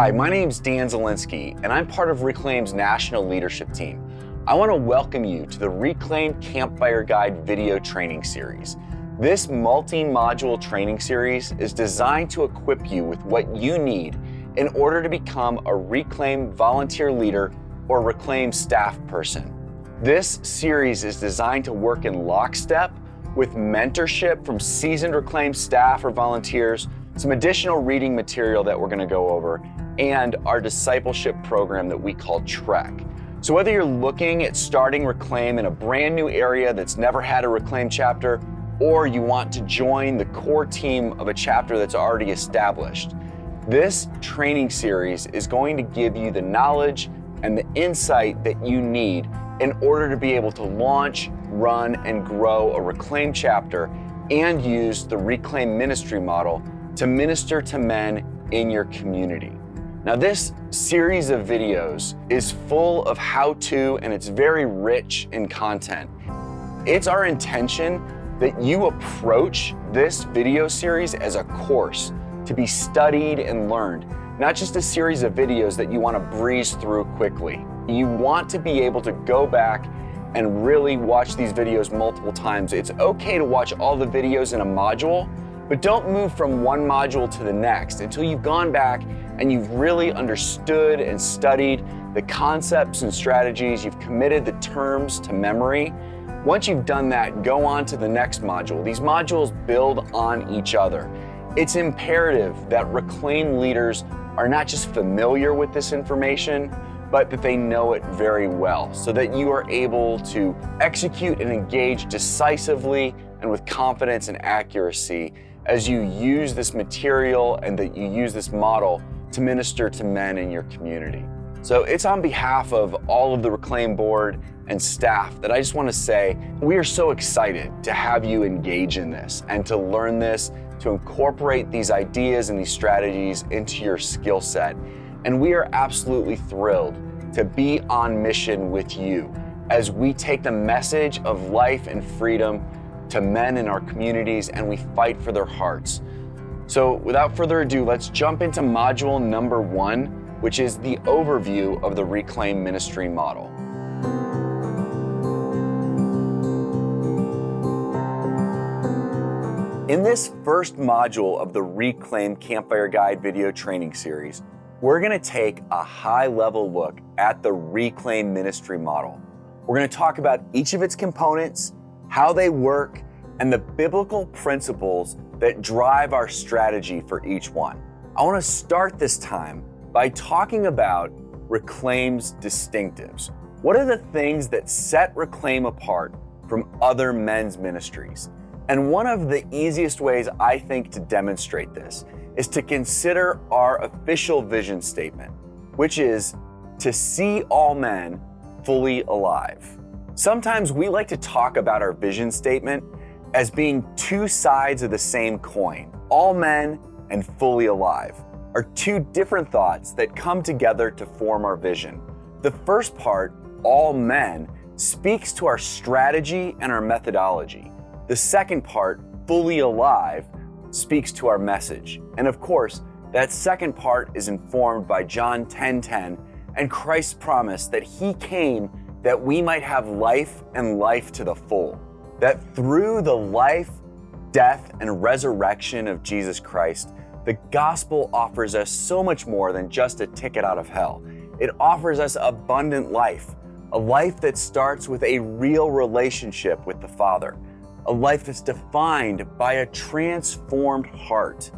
Hi, my name's Dan Zielinski, and I'm part of Reclaim's national leadership team. I want to welcome you to the Reclaim Campfire Guide video training series. This multi-module training series is designed to equip you with what you need in order to become a Reclaim volunteer leader or Reclaim staff person. This series is designed to work in lockstep with mentorship from seasoned Reclaim staff or volunteers, some additional reading material that we're going to go over, and our discipleship program that we call Trek. So whether you're looking at starting Reclaim in a brand new area that's never had a Reclaim chapter, or you want to join the core team of a chapter that's already established, this training series is going to give you the knowledge and the insight that you need in order to be able to launch, run, and grow a Reclaim chapter and use the Reclaim ministry model to minister to men in your community. Now, this series of videos is full of how-to, and it's very rich in content. It's our intention that you approach this video series as a course to be studied and learned, not just a series of videos that you want to breeze through quickly. You want to be able to go back and really watch these videos multiple times. It's okay to watch all the videos in a module, but don't move from one module to the next until you've gone back and you've really understood and studied the concepts and strategies. You've committed the terms to memory. Once you've done that, go on to the next module. These modules build on each other. It's imperative that Reclaim leaders are not just familiar with this information, but that they know it very well so that you are able to execute and engage decisively and with confidence and accuracy as you use this material and that you use this model to minister to men in your community. So it's on behalf of all of the Reclaim board and staff that I just want to say, we are so excited to have you engage in this and to learn this, to incorporate these ideas and these strategies into your skill set. And we are absolutely thrilled to be on mission with you as we take the message of life and freedom to men in our communities and we fight for their hearts. So without further ado, let's jump into module number 1, which is the overview of the Reclaim ministry model. In this first module of the Reclaim Campfire Guide video training series, we're going to take a high-level look at the Reclaim ministry model. We're going to talk about each of its components, how they work, and the biblical principles that drive our strategy for each one. I want to start this time by talking about Reclaim's distinctives. What are the things that set Reclaim apart from other men's ministries? And one of the easiest ways I think to demonstrate this is to consider our official vision statement, which is to see all men fully alive. Sometimes we like to talk about our vision statement as being two sides of the same coin. All men and fully alive are two different thoughts that come together to form our vision. The first part, all men, speaks to our strategy and our methodology. The second part, fully alive, speaks to our message. And of course, that second part is informed by John 10:10 and Christ's promise that he came that we might have life and life to the full. That through the life, death, and resurrection of Jesus Christ, the gospel offers us so much more than just a ticket out of hell. It offers us abundant life, a life that starts with a real relationship with the Father, a life that's defined by a transformed heart,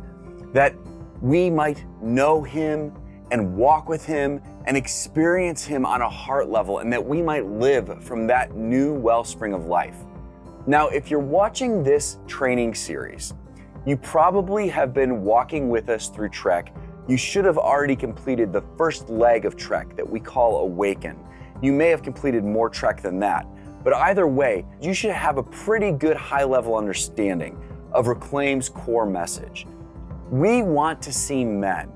that we might know him and walk with him and experience him on a heart level, and that we might live from that new wellspring of life. Now, if you're watching this training series, you probably have been walking with us through Trek. You should have already completed the first leg of Trek that we call Awaken. You may have completed more Trek than that, but either way, you should have a pretty good high-level understanding of Reclaim's core message. We want to see men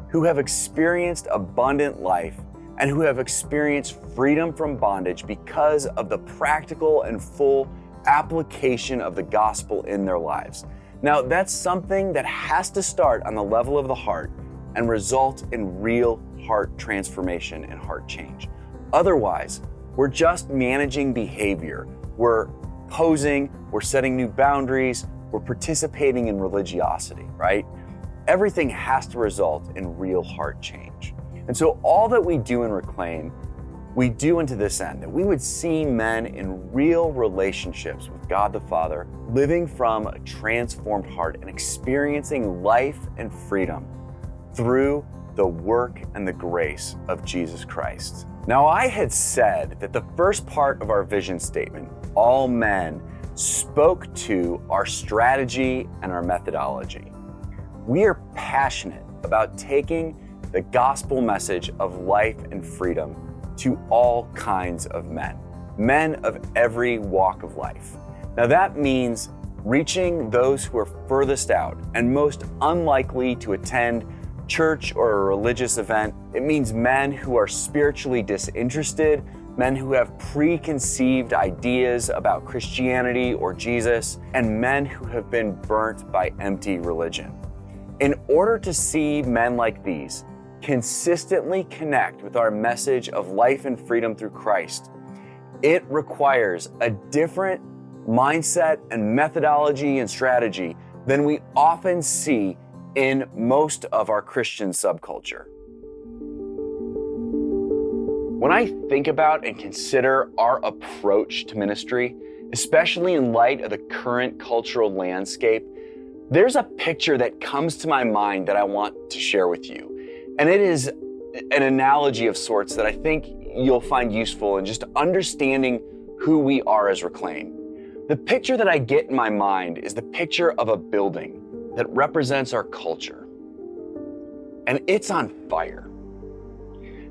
who have experienced abundant life and who have experienced freedom from bondage because of the practical and full application of the gospel in their lives. Now, that's something that has to start on the level of the heart and result in real heart transformation and heart change. Otherwise, we're just managing behavior. We're posing, we're setting new boundaries, we're participating in religiosity, right? Everything has to result in real heart change. And so all that we do in Reclaim, we do into this end, that we would see men in real relationships with God the Father, living from a transformed heart and experiencing life and freedom through the work and the grace of Jesus Christ. Now, I had said that the first part of our vision statement, all men, spoke to our strategy and our methodology. We are passionate about taking the gospel message of life and freedom to all kinds of men of every walk of life. Now that means reaching those who are furthest out and most unlikely to attend church or a religious event. It means men who are spiritually disinterested, men who have preconceived ideas about Christianity or Jesus, and men who have been burnt by empty religion. In order to see men like these consistently connect with our message of life and freedom through Christ, it requires a different mindset and methodology and strategy than we often see in most of our Christian subculture. When I think about and consider our approach to ministry, especially in light of the current cultural landscape, there's a picture that comes to my mind that I want to share with you. And it is an analogy of sorts that I think you'll find useful in just understanding who we are as Reclaim. The picture that I get in my mind is the picture of a building that represents our culture. And it's on fire.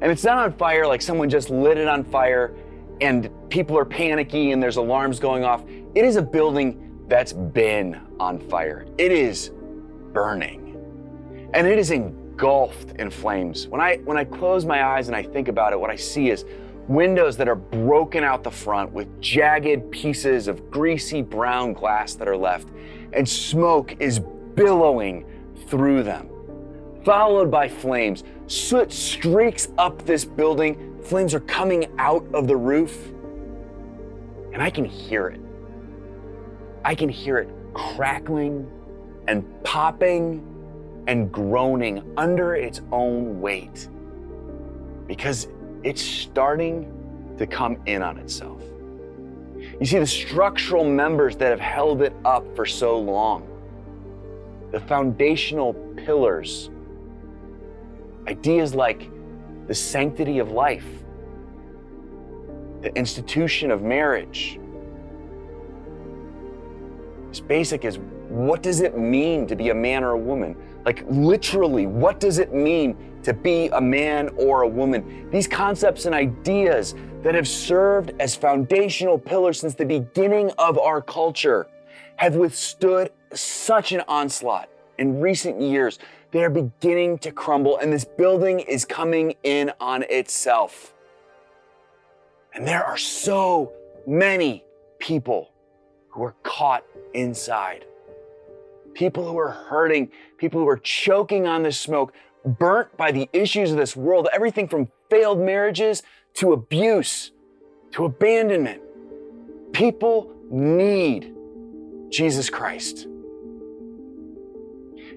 And it's not on fire like someone just lit it on fire and people are panicky and there's alarms going off. It is a building that's been on fire. It is burning. And it is engulfed in flames. When I close my eyes and I think about it, what I see is windows that are broken out the front with jagged pieces of greasy brown glass that are left, and smoke is billowing through them, followed by flames. Soot streaks up this building. Flames are coming out of the roof, and I can hear it. I can hear it crackling and popping and groaning under its own weight because it's starting to come in on itself. You see, the structural members that have held it up for so long, the foundational pillars, ideas like the sanctity of life, the institution of marriage, as basic as what does it mean to be a man or a woman? Like literally, what does it mean to be a man or a woman? These concepts and ideas that have served as foundational pillars since the beginning of our culture have withstood such an onslaught in recent years. They are beginning to crumble, and this building is coming in on itself. And there are so many people who are caught inside. People who are hurting, people who are choking on this smoke, burnt by the issues of this world, everything from failed marriages to abuse, to abandonment. People need Jesus Christ.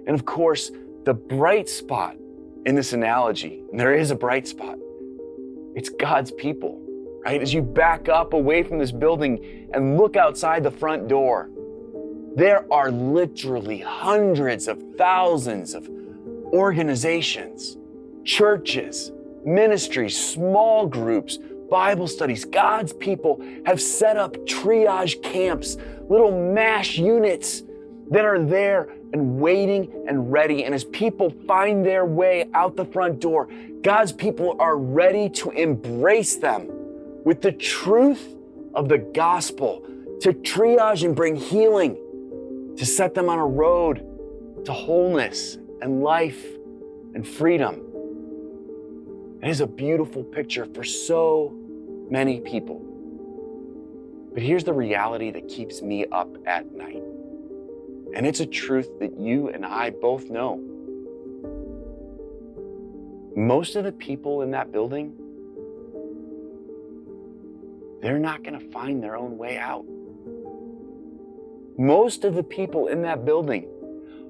And of course, the bright spot in this analogy, and there is a bright spot, it's God's people, right? As you back up away from this building and look outside the front door, there are literally hundreds of thousands of organizations, churches, ministries, small groups, Bible studies. God's people have set up triage camps, little MASH units that are there and waiting and ready. And as people find their way out the front door, God's people are ready to embrace them with the truth of the gospel, to triage and bring healing, to set them on a road to wholeness and life and freedom. It is a beautiful picture for so many people. But here's the reality that keeps me up at night. And it's a truth that you and I both know. most of the people in that building, they're not going to find their own way out. Most of the people in that building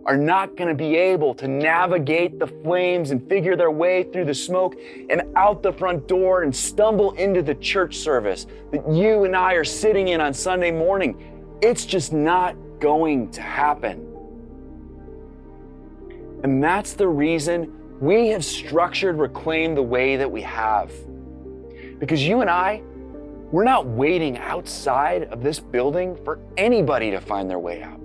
are not going to be able to navigate the flames and figure their way through the smoke and out the front door and stumble into the church service that you and I are sitting in on Sunday morning. It's just not going to happen. And that's the reason we have structured Reclaim the way that we have. Because you and I, we're not waiting outside of this building for anybody to find their way out.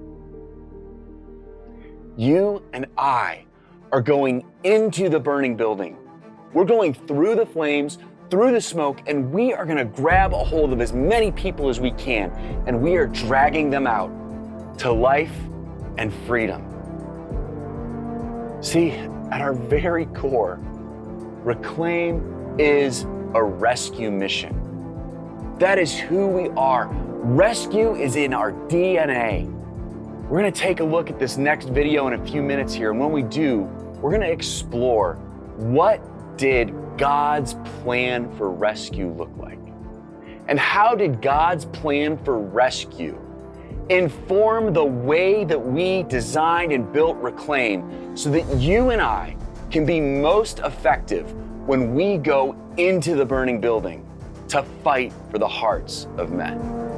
You and I are going into the burning building. We're going through the flames, through the smoke, and we are going to grab a hold of as many people as we can, and we are dragging them out to life and freedom. See, at our very core, Reclaim is a rescue mission. That is who we are. Rescue is in our DNA. We're going to take a look at this next video in a few minutes here, and when we do, we're going to explore what did God's plan for rescue look like? And how did God's plan for rescue inform the way that we designed and built Reclaim so that you and I can be most effective when we go into the burning building to fight for the hearts of men?